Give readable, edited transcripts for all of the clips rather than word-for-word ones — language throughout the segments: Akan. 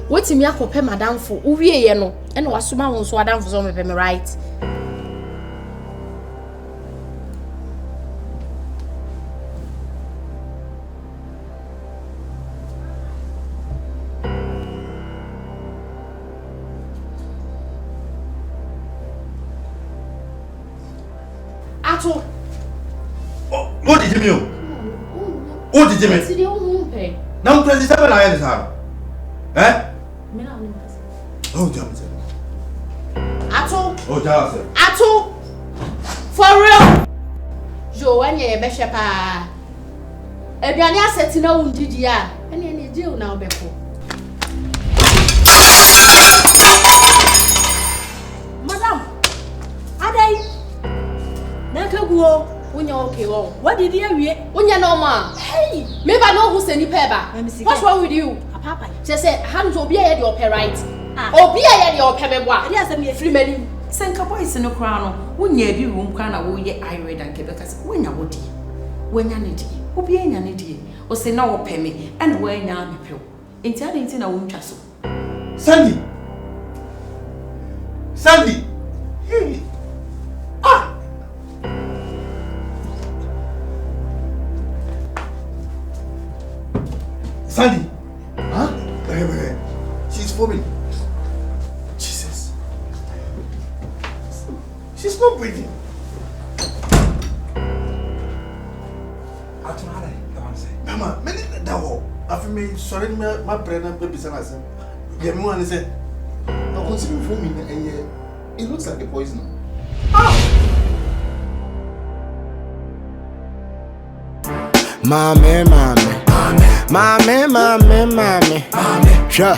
Wait me akope madam for uwie ye no e na wasoma won so adam for so me right. Ato. Oh, what did you mean? What did you mean? Now, President, I am eh? Oh, Johnson. Ato. Oh, Johnson. Ato. For real. Jo, when you be shepa. Eduane aseti na undidi a. Ene ene deal na obeko. Madam. Adai. Nakaguo. Unya okay wo. What did you hear? Unya normal. Hey, maybe I know who send you peba. What's wrong with you? Papa. She said, "Hands obi e dey oper right." Obi e dey oper beboa. E dey asem ye free many. Senka boys no kra no. Unya bi room kra na wo ye irate dan kebeka se. Unya wodi. Wanya ne di. Obi enya ne di. O se na wo pɛ me. E na wo enya me pɛ. Enti ade enti na wo ntwa so. Sandy. Sandy. Hey. Ah. Sandy. Huh? Wait. She's foaming. Jesus. She's not breathing. Mama, many that whole. After me, sorry, my brother, baby, son, I said, yeah, me one said, I consider foaming, and yeah, it looks like a poison. Mommy. Sure.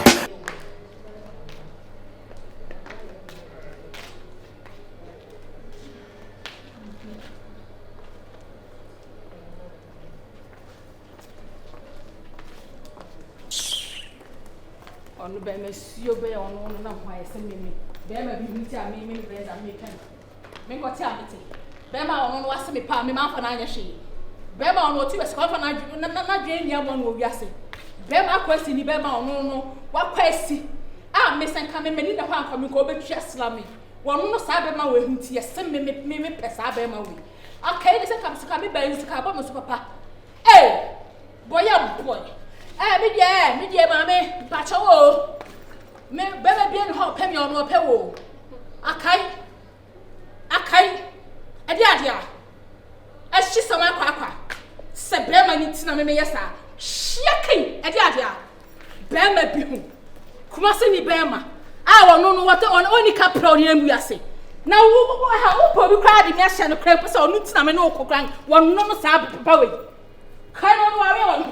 On be me sio be on na hwa ese me be ma bi huti a me be da me kan me ko ti amete be ma on no wase me pa me ma fa na anya hwe be ma on oti wese ko fa na dwen ni amo no wiase be ma kwasi ni be ma on no wa kwasi a me senka me ni na hwa anka me ko be twa slami won no sa be ma we huti ese me pesa be ma we akai ni senka suka me ba ni suka ba mo su papa boy me die mame pacho wo me bebe bi en ho pemi ono pe wo akai e dia a hyi sama kwa se brema ni tina me yesa hyekai e dia brema bi hu kuma se ni brema a wono no wote oni ka pro ni amu ase na wo ha wo po bi kwa de me ahye no kra se onu tina me no kokran wono no sa papa we kai no ware wono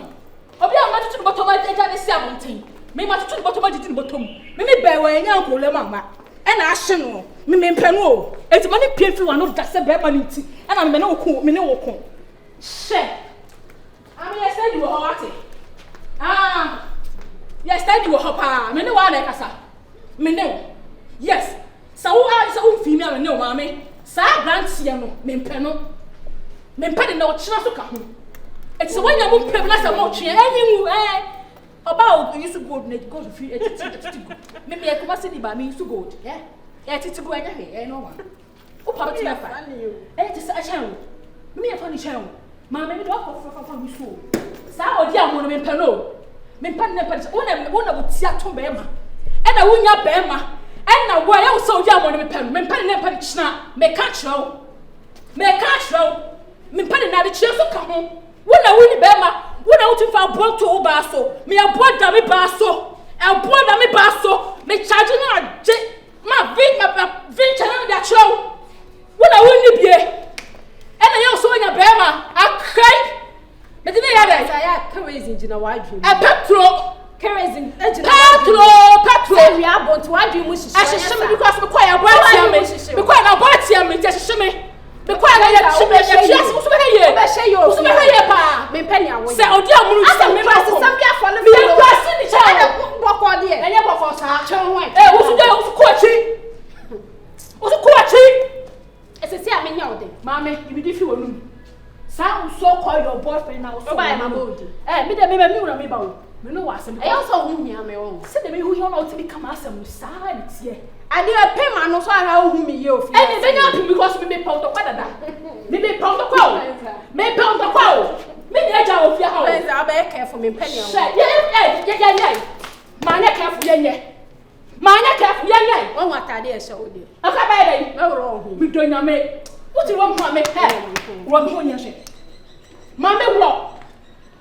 obi a ma tutu bottom aja ne si abonten me ma tutu bottom aja di bottom me be wa enya nkolem ama e na ahye no me mpenu o enti ma ne pie fi wa no da se be ma ne nti e na me ne wo me ne wo ko she am ye say di wo hawate yes say di wo hopa me ne wa na kasa me ne yes sa wo fi mi a me ne o ma me sa grant ye no me mpenu me mpade na o chira so ka ho. It's when you move people as a mochi, any about you to go, go to free. Maybe I come see the me to go. Yeah, it's go anyway, no one. Oh, Papa, it is a channel. Me a funny channel. Mamma, you don't from me so. Sao, dear woman, Pano. Me Pan, one of Seattle Bema. And I win your Bema. And now, why else so young woman, Pen, me Pan, me catch row. Me Pan, now the chairs will come home. Wona wini bema wona wuti fa bonto ba so me aboda me ba so me charge na je ma vin channel da show wona wini bie ena ye so nya bema akai me dine ya dai ya kerosene jina wadwe kerosene ejina petrol we abonto wadwe mu hihye ahihye me because me kwa ya boatia me ahihye me because I am so pa me penny away say odi amuru say me pass some bia for me pass ni cha boko de enye boko sa chen wen wo su kwachi ese say am nya ode mama you be difi wonum sa so call your boyfriend now so buy my body me de me wura me ba wo me no wa asem e also hu hia me wo se de me hu hia no to become asem silence here. I dey pay man no so how who me ye ofi. And they not because me pound to kwada. Me pound to kwa. Me pound to kwa. Me dey ja ofi ha. Friends, I be careful me penny. Yeah. Man ya careful yenye. Man ya careful yenye. One atade e show dey. Aka ba dey. No wrong. Me do nya me. What you want me? Hey. Wo me ho nya hwe. Man me wo.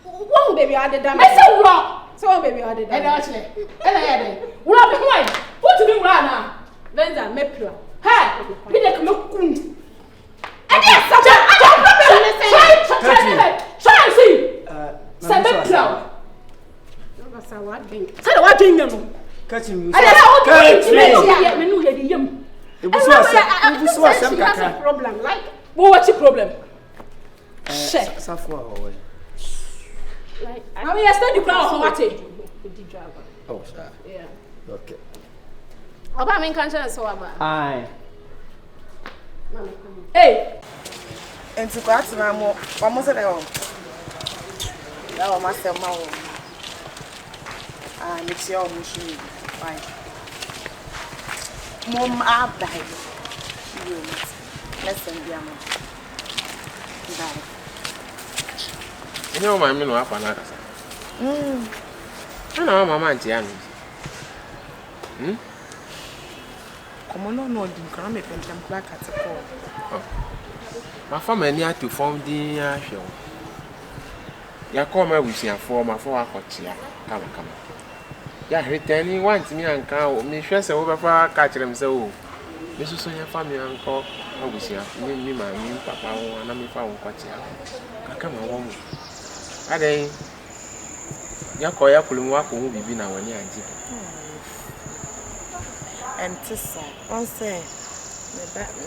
One baby I dey damn. Me say wo. So baby I dey damn. E da chile. E na ya dey. Wo be ho ai. What you want na? Venza me pure. Hey. Me dey come kun. I dey Try see. Say me pure. Say what thing no? Catch him. I don't know me no ye yam. It was some kaka. Problem like What's your problem? Shit. Safwa. like I mean, I stand the crowd on what it. Oh, sir. Yeah. Okay. Oba me kan chance so aba. Aye. Hey. Enti kwa atina mo, wa mo se de o. Ya o ma se ma o. Ah, next year o mo shi. Fine. Mom abai. Lesson bia mo. Dai. Ni o ma mi no apa na kasa. Ana mama anti ya no. Como no di nkara me pentem black at ko. Ma fa mani atu form din ahwe. Ya ko ma busiafo ma fa akọchia kama. Ya retani want me anka o me hwe se wo be fa ka kirem se o. Me suso ya fa me anko abusia mi ma mi papa wo na me fa wo kọchia. Kaka ma wo mu. Adai ya ko ya kulum wa ko hu bibi na wani agi. Entisa, on say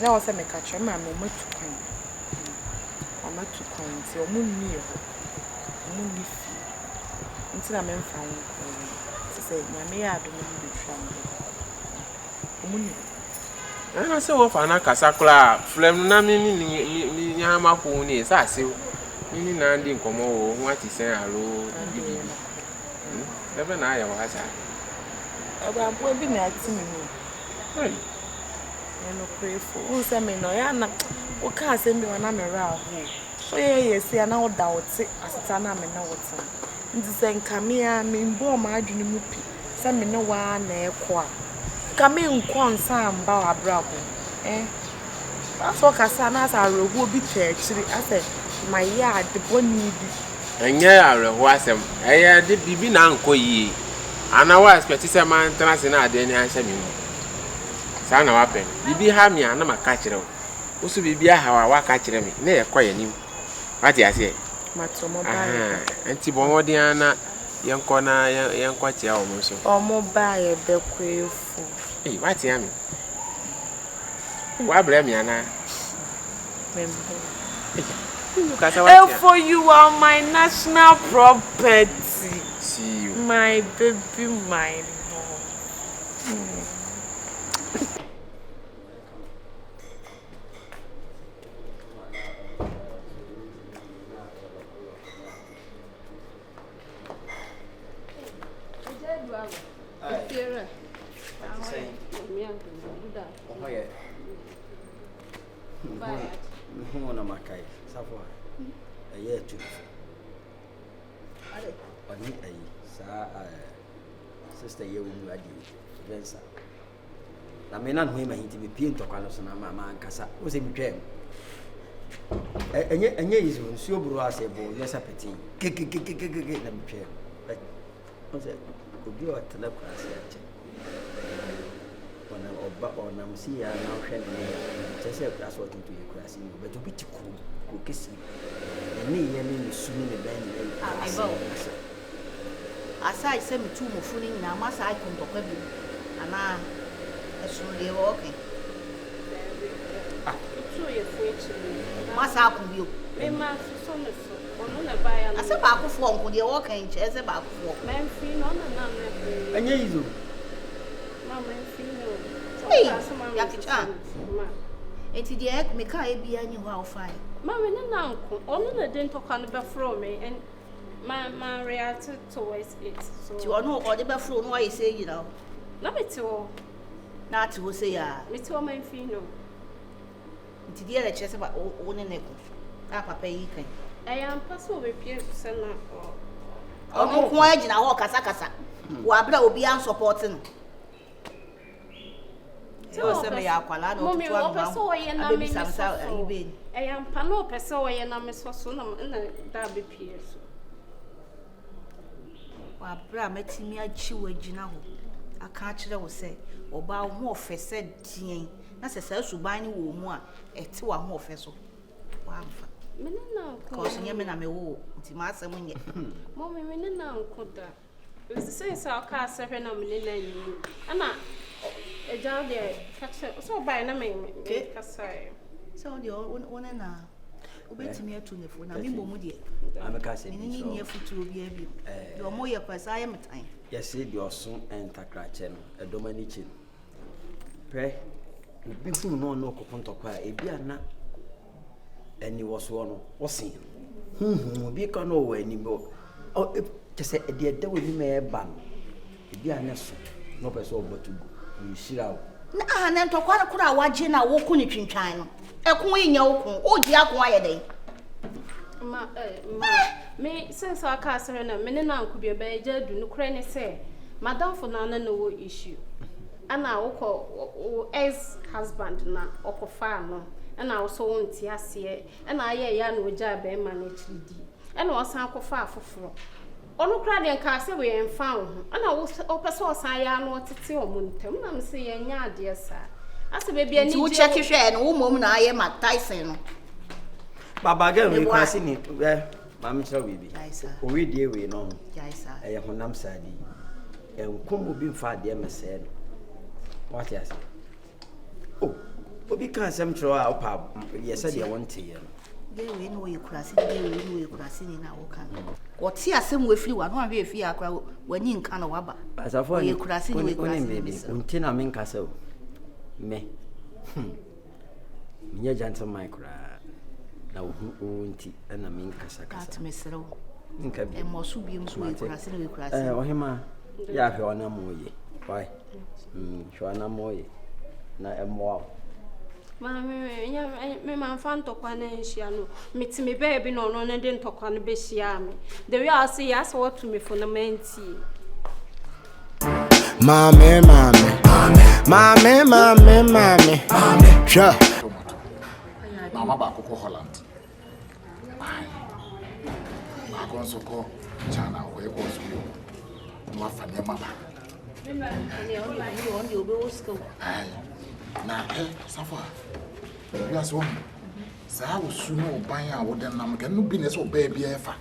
na o se me catch ma me matukwan. O matukwan ti o mu ni e ho. O mu ni fi. Nti na me mfa wo ko. Ti se nyame ya do mu bi hwa mo. O mu ni. Ana se wo fa na kasa kula flem na mi nya ma ko ni sa se ni na ndi nkomo wo ho ati sen alo bibi. Ebe na ya wa cha. Aba bo bi na ati mi ni. Hey. No pray for. Who say me no ya na o ka say me wana me ra ho. So ye si ana o da oti asita na me na woti. Nti se nka me a me mbo ma adwene mu pi. Say me no wa na ekọ a. Ka me nkọ nsa amba wa brabo. Aso ka sa na sa rogu obi twechiri ase my yard boni bi. Enye areho asem. Eye de bibi na nko yi. Ana wa expect say man trans na ade ni anhye me mu. Sa na wa pen. Bibi ha me ana maka kire wo. Oso bibi aha wa ka kire me. Na ye koye nim. Wati ase. Matomo ba. Enti bomodi ana yenko na yenko tia o mo so. Omo ba ye bekwefu. Eh, wati ya me. Wa bra me ana. Membo. For you are my national property. See you. My baby, my love. Sister ye wu adi vensa na me na no e ma hinti be pie ntokwa no so na mama ankasa o se bitwem enye yizo nsuo buru ase bo yesa peti ke na bitwem o se obi o tele kwa ase ache ona oba ona musi ya na hwe ne tese kwa so tuntu ye kwa ase ni beto bitiku ko kesi ni ye ni sunu ne ben ni aside say me two mofuni na masa I can talk bi ana esun de okay two ye fuichi masa ku bi o me ma so me so onu na ba ya ase ba ku fo nko de okay nche ase ba ku fo men fi no na me enye yizo mama men fi no hey ya kicha enti de ek me ka e bia nyi ho afai mama ne na nko onu na de ntokwa no be fro me and my reacted towards it. So you know or the buffalo no I say you know. Na metio. Na ati wo say ya. Metio man fi no. Nti dia le chese ba wo ne neko. Na papa yi kan. Am paso be pie se na. Omo ko agina ho kasa. Wo abra obi an support no. So se me ya kwala no to am paso ye na me so. Am pa no paso ye na me so na da be pie so. Wa abra matimi achi wo agina ho. Aka kire wo se oba ho ofese dien. Na se sa suban ni wo mu a ete wa ho ofe so. Wa amfa. Menena ko so nye me na me wo nti ma asem nye mommy menena nko da se sa ka asehwe na menena yi ana eja de kache so bai na me kasai so de one na obetimi atu ne fo na me bomu de ameka se bi so ni futu obi abi de omo ye kwasa ye metan yes de oso entakrache no edomani chi pre obi hu no kokontokwa ebi ana eni woso no wosin obi ka no wa ni bo o tese de de we ni me ba no ebi aneso no person obatugu ni shira na na ntokwa na kura waje na wo ku ni twintwan no ekun yinya wo kun o ji akun aye den ma me sense aka asere na me ne na nkubie ba eja du no kure ne se madam for na na wo issue ana wo ex husband na okofa no ana also wonti ase ana aye ya na oja ba ma na chidi ana osan akofa afoforo onu kra de nka se we enfa ho ana wo pese osan ya na otete o muntem na me se ye nya ade sa ase be bia ni je wo check hwe no wo mom na aye ma Tyson no baba ga we kwasi ni ma me chira bibi o we die we no jaisa e honam sadi e nkom obi mfa de mese no what yes oh obi kan asem chiro a opa yesa de wonte ye no de we no ye kurase de we no ye kurase ni na wo kan wo ti asem we firi wa no ahwe firi akra wani nka na waba asafo ye kurase ni we kurase baby unti na men kasa o me minya jantam micro na wo unti na men kasa at mesero nka bi e mo so bi mso we kurase ni we kurase ohima ya hwe ona moye why shwana moye na emo me man fan to kwa na nhia no metimi baby no no ne de ntokwa no be hia me the way I see yes what to me for na menti Mame sure mama ba ko Holland ba ko so ko chana ko e ko so yo no afane mama na safa ya so sa wo su no ban a wo den nam kan no bi ne so ba bia efa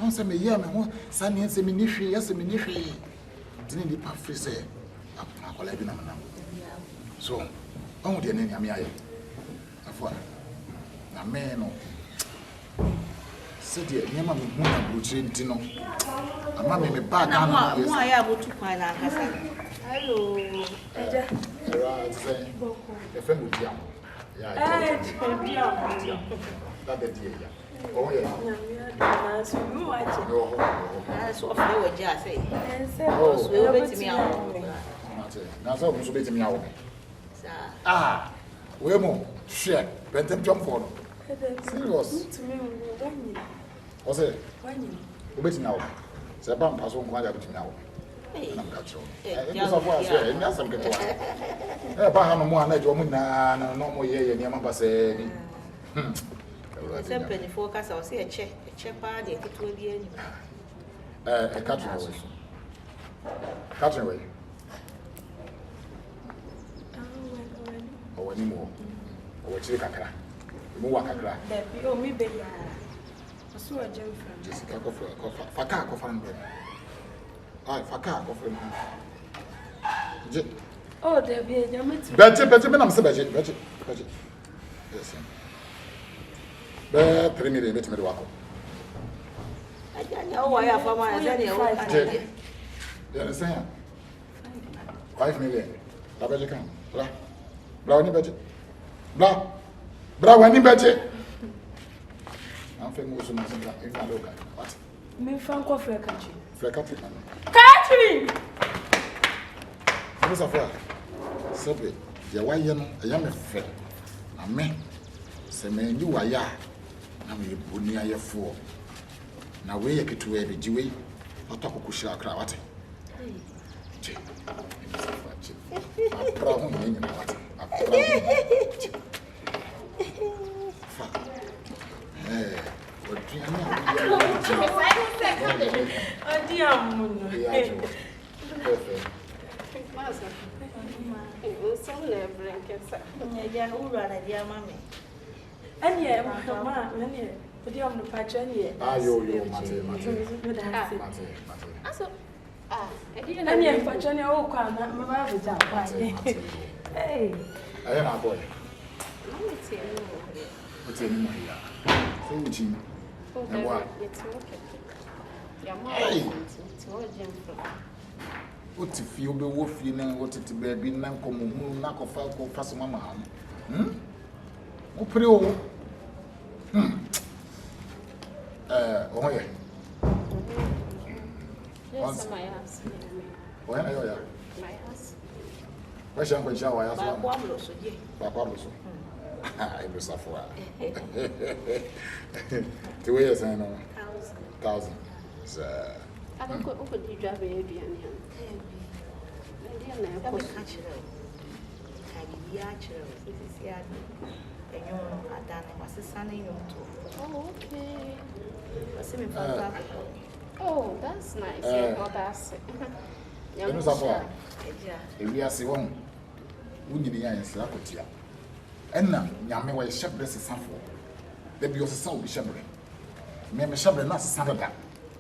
on se me ye me ho sa ne se me ni hwe ya se me ni hwe dini di pa free se akola bi na nam so on de ne nyame aye afwa na me no se de nyama me hu na brochire ntino ama me ba ga na mo aya botu kwa na akasa hello eja right say the friend with you yeah that the dear yeah oh yeah na so you watch so of you waja say oh so we betimi awo na so mo so betimi awo ah we mo share bentem jump for serious o say we betimi awo se ba mpa so nko aja betimi awo na mkacho e so for so e nyasam ke to e ba ha no mo ana jo mo na no mo ye ni amaba se ni sempre ni foca só se eche pa de keto bi ani catching way o ni mo o chiri kakra mo wa kakra da bi o mi be ya so a jam from Jessica ko faka ko fan bre ai faka ko fan je oh da bi ya mati beje me na me se beje yes be 3 million beti me do wako ajanya o wa ya fama ya zani ya o you understand 5 million la beje kan bra wani beje bra wani beje am fe mo so na se bra e fa lo ka what me fan ko fe kachi Catherine. Catherine Musafa. Sobe, ya wa ye no, ya me fe. Na me se me nyi wa ya. Na me boni ayefo. Na we ye ketu e be jiwe. Otokokushira akra wate. Che. Musafa che. Apra ho nyi na wate. Apra. Fa. What if you be wolfing and what it be been Nanko Moon, Nako Falco, Fassama? Oh, pretty old. Oh, yeah. Yes, my house. Where are you? My house. Where's your uncle shower? Papa, I was a four. 2 years, I know. 1,000. I don't go over the job. Oh, that's nice. Yeah, that's if we are saying, we need the answer. Enna nyame wa shebre sesafo da bi osesa obi shebre me shebre na sesada da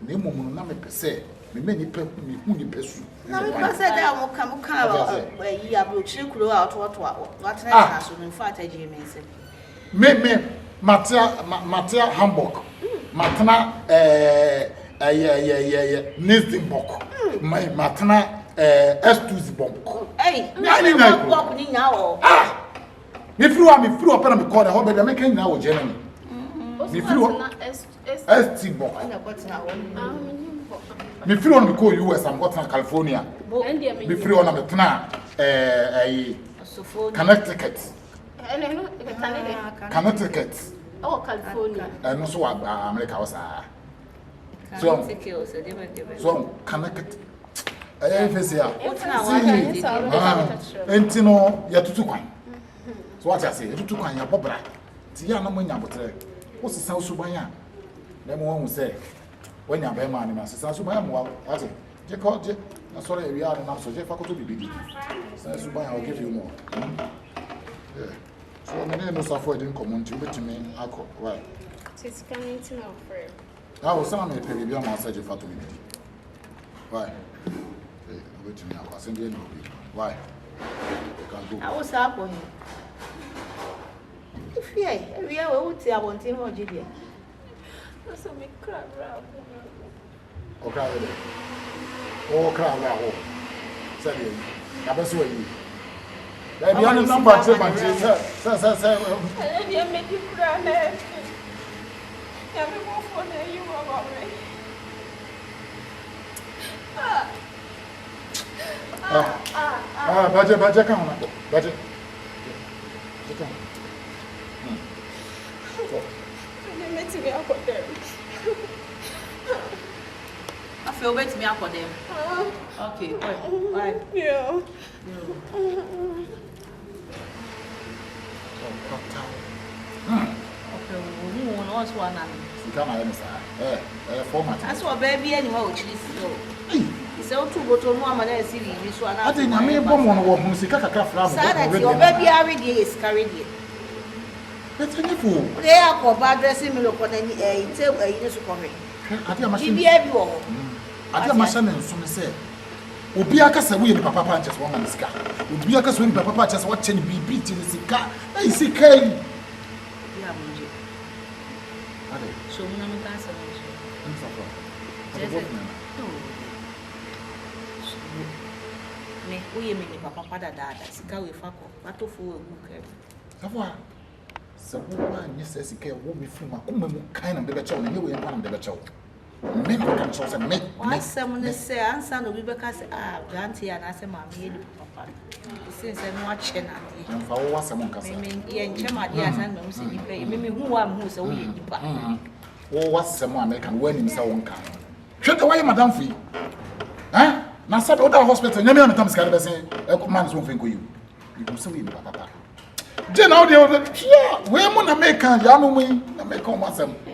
na emomu na me pese me mani pe me hu ni pesu na me pese da mo ka yi abro chiri kuro a ototo watena na so no fa ta je mense me matia Hamburg matena Nisdenbok matena S2 Hey na walk ni nya o me flew up and me call the hobby that make now Germany. Me flew ST box. Me flew on the call US and got California. Me flew on the tana Connecticut. Connecticut. Oh, California. And also America was so Connecticut. I face here. Entino ya tutu kwan. So what I say, you took on your popra. Tiana Monia Botre. What's the South Subaya? Then one will say, when you're by man, South Subaya, what's it? Jacob, sorry, we are enough, so Jeff, I could be. South Subaya, I'll give you more. Yeah. So my name is Afford in common to me. I call. Why? It's coming to know for I was some of the baby on my side of Fatima. Why? Wait to me, I'll send you. Why? I was up on him. Yeah, we are all to our team or Julia. That's a big crab. Okay. Oh, crab. Said you. I best way. There be any number of them. I didn't make you cry. I'm going for the you about me. Budget, come on. Budget. I feel better me up for them. Okay, why? Yeah. Okay, we won't one. You come on, format. That's what baby anymore, which is so two bottle one man see this one. I think I may bomb on a music. Your baby already is carried it. That's any fool. They are called bad dressing me upon any table in this corner. I think I must be everyone. I think my son and son said, Ubiaka said we in Papa just one on the sky. Ubiaka swing Papa just watching be beating the car. I see Kelly. So, no, me, we mean Papa Dada, Sika with Fako, Pato for a book. So, one, yes, he can walk me through my kind of the child, and you will one of the child. Me can so say me. Someone say answer no be because granty and I say mammy papa. Since I'm watching And for what someone can say. me and Chema dear and me say me who am who so we Oh, what's someone make and when himself one can. Shut away, Madame Fee. Eh? Now, said other hospital, you may not say, a man's won't think you. You can see papa. Then, now the other, yeah, we're going to make a young woman, make on myself.